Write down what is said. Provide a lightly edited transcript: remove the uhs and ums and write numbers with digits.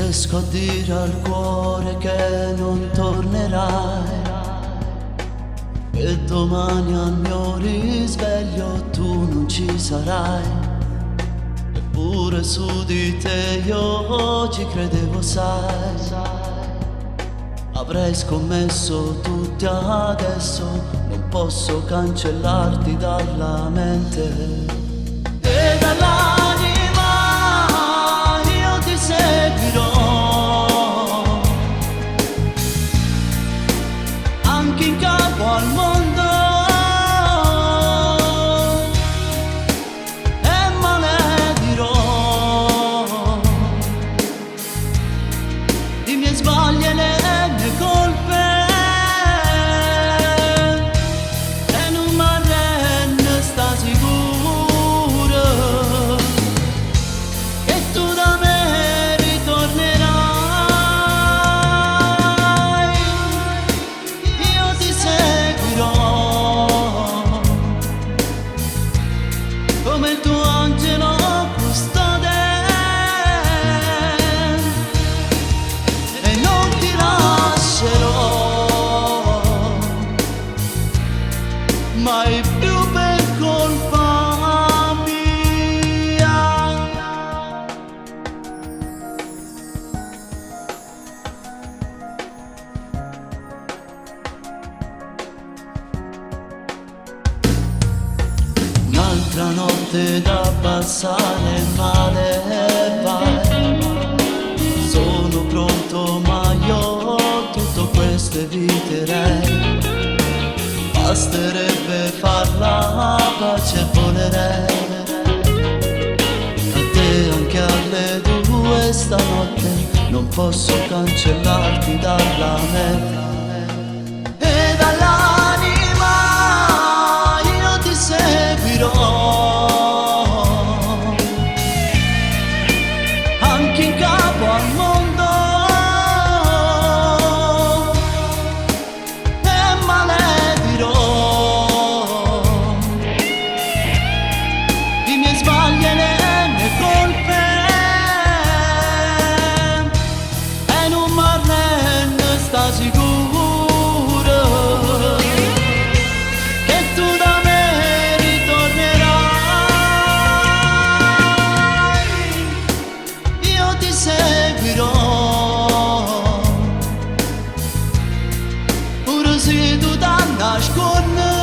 Riesco a dire al cuore che non tornerai, e domani al mio risveglio tu non ci sarai. Eppure su di te io ci credevo, sai. Avrei scommesso tutti adesso, non posso cancellarti dalla mente e dall'anima. Io ti seguirò anche in capo al mondo e maledirò i miei sbagli e le mie colpe, e non m'arrendo, sta sicuro che tu da me ritornerai. Io ti seguirò come il tuo angelo custode e non ti lascerò mai più per colpa mia. Un'altra notte da passare male, vai. Sono pronto ma io tutto questo eviterei. Basterebbe far la pace e volerei a te anche alle 2 stanotte. Non posso cancellarti dalla mente e dall'anima. Io ti seguirò anche in capo al mondo e maledirò i miei sbagli e le mie colpe, e non m'arrendo, sta sicuro che tu da me ritornerai. Io ti seguirò pure se tu ti nascondi.